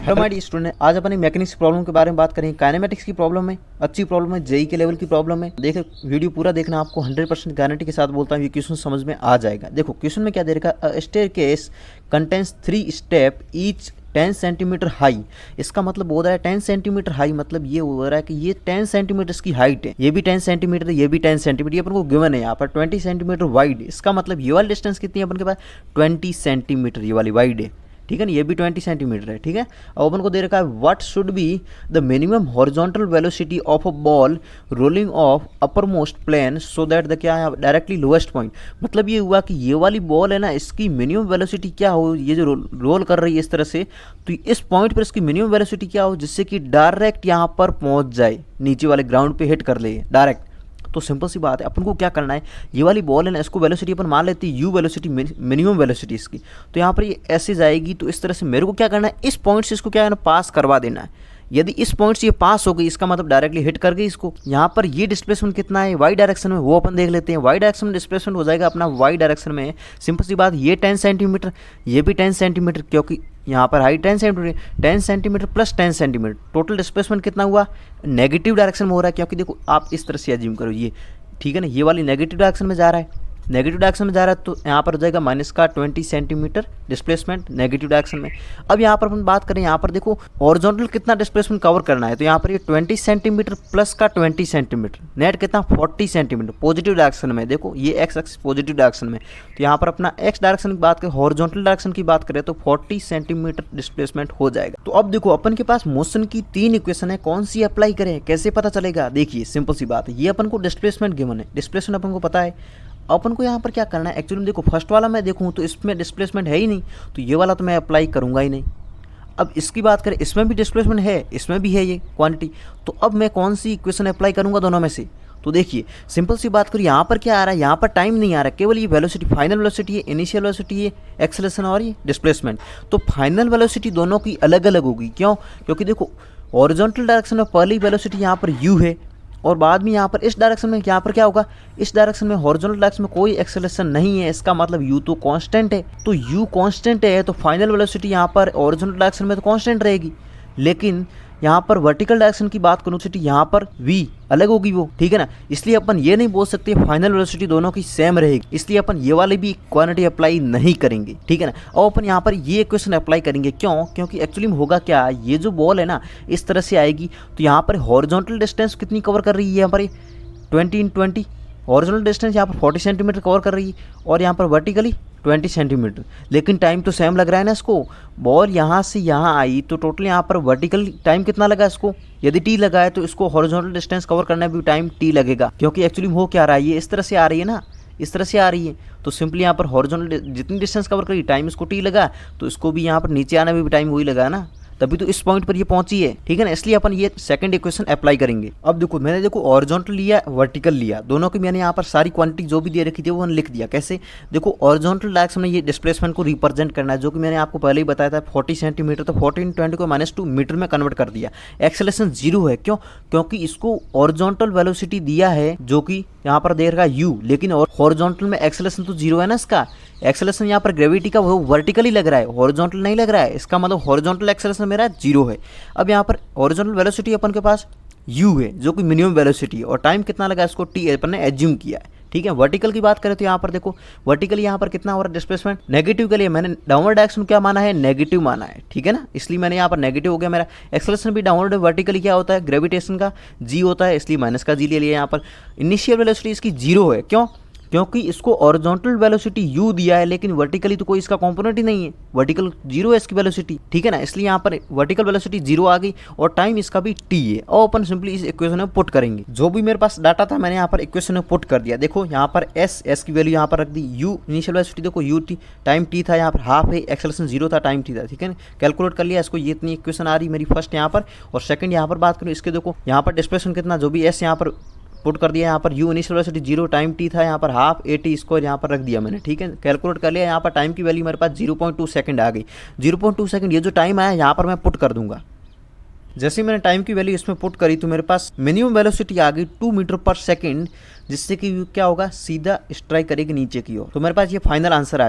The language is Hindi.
हमारी स्टूडेंट आज अपन मैकेनिक्स प्रॉब्लम के बारे में बात करेंगे। काइनेमेटिक्स की प्रॉब्लम है, अच्छी प्रॉब्लम है, जेई के लेवल की प्रॉब्लम है। देखो वीडियो पूरा देखना, आपको 100% गारंटी के साथ बोलता हूँ ये क्वेश्चन समझ में आ जाएगा। देखो क्वेश्चन में क्या दे रखा है, staircase contains 3 step each 10 centimetre high. इसका मतलब हो रहा है 10 सेंटीमीटर हाई, मतलब ये हो रहा है कि ये 10 सेंटीमीटर की हाइट है, ये भी 10 सेंटीमीटर है, ये भी 10 सेंटीमीटर, ये अपन को गिवन है यहाँ पर 20 सेंटीमीटर वाइड। इसका मतलब ये वाली डिस्टेंस कितनी है अपन के पास, 20 सेंटीमीटर ये वाली वाइड है, ठीक है ना, ये भी 20 सेंटीमीटर है, ठीक है। अब अपन को दे रखा है what should be the minimum horizontal velocity of a ball rolling off uppermost plane so that the क्या है डायरेक्टली लोएस्ट पॉइंट। मतलब ये हुआ कि ये वाली बॉल है ना, इसकी मिनिमम वेलोसिटी क्या हो, ये जो रोल कर रही है इस तरह से, तो इस पॉइंट पर इसकी मिनिमम वेलोसिटी क्या हो जिससे कि डायरेक्ट यहाँ पर पहुँच जाए, नीचे वाले ग्राउंड पे हिट कर ले डायरेक्ट। तो सिंपल सी बात है, अपन को क्या करना है, ये वाली बॉल है ना, इसको वेलोसिटी अपन मान लेते हैं यू वेलोसिटी, मिनिमम वेलोसिटी इसकी, तो यहाँ पर ये ऐसे जाएगी। तो इस तरह से मेरे को क्या करना है, इस पॉइंट से इसको क्या है ना पास करवा देना है। यदि इस पॉइंट से ये पास हो गई, इसका मतलब डायरेक्टली हिट कर गई इसको। यहाँ पर ये डिस्प्लेसमेंट कितना है वाई डायरेक्शन में, वो अपन देख लेते हैं। वाई डायरेक्शन में डिस्प्लेसमेंट हो जाएगा अपना वाई डायरेक्शन में, सिंपल सी बात, ये 10 सेंटीमीटर, ये भी 10 सेंटीमीटर, क्योंकि यहाँ पर height 10 centimetre, 10 centimetre plus 10 centimetre, total displacement कितना हुआ, नेगेटिव डायरेक्शन में हो रहा है। क्योंकि देखो आप इस तरह से अज्यूम करो, ये ठीक है ना, ये वाली नेगेटिव डायरेक्शन में जा रहा है, नेगेटिव डायरेक्शन में जा रहा है, तो यहाँ पर हो जाएगा माइनस का 20 सेंटीमीटर डिस्प्लेसमेंट नेगेटिव डायरेक्शन में। अब यहाँ पर अपन बात करें, यहाँ पर देखो हॉरिजॉन्टल कितना डिस्प्लेसमेंट कवर करना है, तो यहाँ पर ये 20 सेंटीमीटर प्लस का 20 सेंटीमीटर, नेट कितना 40 सेंटीमीटर पॉजिटिव डायरेक्शन में। देखो ये एक्स एक्सिस पॉजिटिव डायरेक्शन में, तो यहाँ पर अपना एक्स डायरेक्शन की बात करें, हॉरिजॉन्टल डायरेक्शन की बात करें तो 40 सेंटीमीटर डिस्प्लेसमेंट हो जाएगा। तो अब देखो अपन के पास मोशन की 3 इक्वेशन है, कौन सी अप्लाई करें, कैसे पता चलेगा। देखिए सिंपल सी बात है, ये अपन को डिस्प्लेसमेंट गिवन है, डिस्प्लेसमेंट अपन को पता है। अपन को यहाँ पर क्या करना है, एक्चुअली देखो फर्स्ट वाला मैं देखूँ तो इसमें डिस्प्लेसमेंट है ही नहीं, तो ये वाला तो मैं अप्लाई करूँगा ही नहीं। अब इसकी बात करें, इसमें भी डिस्प्लेसमेंट है, इसमें भी है ये क्वांटिटी, तो अब मैं कौन सी इक्वेशन अप्लाई करूँगा दोनों में से। तो देखिए सिंपल सी बात करूँ, यहाँ पर क्या आ रहा है, यहाँ पर टाइम नहीं आ रहा है, केवल ये वेलोसिटी, फाइनल वेलोसिटी है, इनिशियल वेलोसिटी है, एक्सेलरेशन और ये डिस्प्लेसमेंट। तो फाइनल वेलोसिटी दोनों की अलग अलग होगी, क्यों, क्योंकि देखो हॉरिजॉन्टल डायरेक्शन में पहली वेलोसिटी यहाँ पर यू है, और बाद में यहाँ पर इस डायरेक्शन में यहाँ पर क्या होगा, इस डायरेक्शन में हॉरिजॉन्टल डायरेक्शन में कोई एक्सेलरेशन नहीं है, इसका मतलब u तो कांस्टेंट है। तो u कांस्टेंट है तो फाइनल वेलोसिटी यहाँ पर हॉरिजॉन्टल डायरेक्शन में तो कांस्टेंट रहेगी, लेकिन यहाँ पर वर्टिकल डायरेक्शन की बात करूँ तो यहाँ पर v अलग होगी वो, ठीक है ना। इसलिए अपन ये नहीं बोल सकते फाइनल वेलोसिटी दोनों की सेम रहेगी, इसलिए अपन ये वाले भी क्वांटिटी अप्लाई नहीं करेंगे, ठीक है ना। और अपन यहाँ पर ये इक्वेशन अप्लाई करेंगे, क्यों, क्योंकि एक्चुअली में होगा क्या, ये जो बॉल है ना इस तरह से आएगी, तो यहाँ पर हॉरिजॉन्टल डिस्टेंस कितनी कवर कर रही है, यहाँ पर 20 हॉरिजॉन्टल डिस्टेंस यहाँ पर 40 सेंटीमीटर कवर कर रही है, और यहाँ पर वर्टिकली 20 सेंटीमीटर, लेकिन टाइम तो सेम लग रहा है ना इसको। बॉल यहाँ से यहाँ आई तो टोटल यहाँ पर वर्टिकल टाइम कितना लगा इसको, यदि टी लगा है तो इसको हॉरिजॉन्टल डिस्टेंस कवर करने में भी टाइम टी लगेगा, क्योंकि एक्चुअली हो क्या रहा है, ये इस तरह से आ रही है ना, इस तरह से आ रही है, तो सिंपली यहाँ पर हॉरिजॉन्टल जितनी डिस्टेंस कवर करी टाइम इसको टी लगा, तो इसको भी यहाँ पर नीचे आने में भी टाइम वही लगा ना, तभी तो इस पॉइंट पर ये पहुंची है, ठीक है ना। इसलिए अपन ये सेकंड इक्वेशन अप्लाई करेंगे। अब देखो मैंने देखो हॉरिजॉन्टल लिया, वर्टिकल लिया, दोनों की मैंने यहाँ पर सारी क्वांटिटी जो भी दे रखी थी वो मैंने लिख दिया। कैसे, देखो हॉरिजॉन्टल डायरेक्शन में ये डिस्प्लेसमेंट को रिप्रेजेंट करना है, जो कि मैंने आपको पहले ही बताया था 40 सेंटीमीटर, तो 40 20 को -2 मीटर में कन्वर्ट कर दिया। एक्सेलरेशन 0 है, क्यों, क्योंकि इसको हॉरिजॉन्टल वेलोसिटी दिया है जो कि यहाँ पर दे रखा है u, लेकिन हॉरिजॉन्टल में एक्सेलरेशन तो 0 है ना, इसका एक्सेलरेशन यहाँ पर ग्रेविटी का वो वर्टिकली लग रहा है, हॉरिजॉन्टल नहीं लग रहा है, इसका मतलब हॉरिजॉन्टल एक्सेलरेशन मेरा 0 है। अब यहाँ पर हॉरिजॉन्टल वेलोसिटी अपन के पास u है जो कि मिनिमम वेलोसिटी है, और टाइम कितना लगा इसको t अपन ने एज्यूम किया है, ठीक है। वर्टिकल की बात करें तो यहाँ पर देखो वर्टिकल यहाँ पर कितना हो रहा है डिस्प्लेसमेंट, नेगेटिव के लिए मैंने डाउनवर्ड डायरेक्शन क्या माना है, नेगेटिव माना है, ठीक है ना, इसलिए मैंने यहाँ पर नेगेटिव हो गया मेरा। एक्सेलरेशन भी डाउनवर्ड, वर्टिकली क्या होता है, ग्रेविटेशन का g होता है, इसलिए माइनस का g ले लिया। यहाँ पर इनिशियल वेलोसिटी इसकी 0 है, क्यों, क्योंकि इसको हॉरिजॉन्टल वेलोसिटी u दिया है, लेकिन वर्टिकली तो कोई इसका कंपोनेंट ही नहीं है, वर्टिकल 0 है इसकी वेलोसिटी, ठीक है ना, इसलिए यहाँ पर वर्टिकल वेलोसिटी 0 आ गई, और टाइम इसका भी t है। और अपन सिंपली इस इक्वेशन में पुट करेंगे, जो भी मेरे पास डाटा था मैंने यहाँ पर इक्वेशन में पुट कर दिया। देखो यहाँ पर s की वैल्यू यहाँ पर रख दी, u इनिशियल वेलोसिटी देखो u t, टाइम t था, यहाँ पर हाफ है, एक्सेलरेशन 0 था, टाइम t था, ठीक है ना, कैलकुलेट कर लिया इसको। ये इतनी इक्वेशन आ रही मेरी फर्स्ट यहाँ पर, और सेकंड यहाँ पर बात करूँ इसके, देखो यहाँ पर डिस्प्लेसमेंट कितना, जो भी s यहाँ पर पुट कर दिया, यहाँ पर u initial velocity 0, time t था, यहाँ पर हाफ at स्क्वायर यहाँ पर रख दिया मैंने, ठीक है, कैलकुलेट कर लिया। यहाँ पर टाइम की वैल्यू मेरे पास 0.2 सेकंड आ गई, 0.2 सेकंड ये जो टाइम आया यहाँ पर मैं पुट कर दूंगा। जैसे मैंने टाइम की वैल्यू इसमें पुट करी तो मेरे पास मिनिमम वेलोसिटी आ गई 2 मीटर पर सेकंड, जिससे कि क्या होगा, सीधा स्ट्राइक करेगी नीचे की ओर। तो मेरे पास ये फाइनल आंसर आ गया।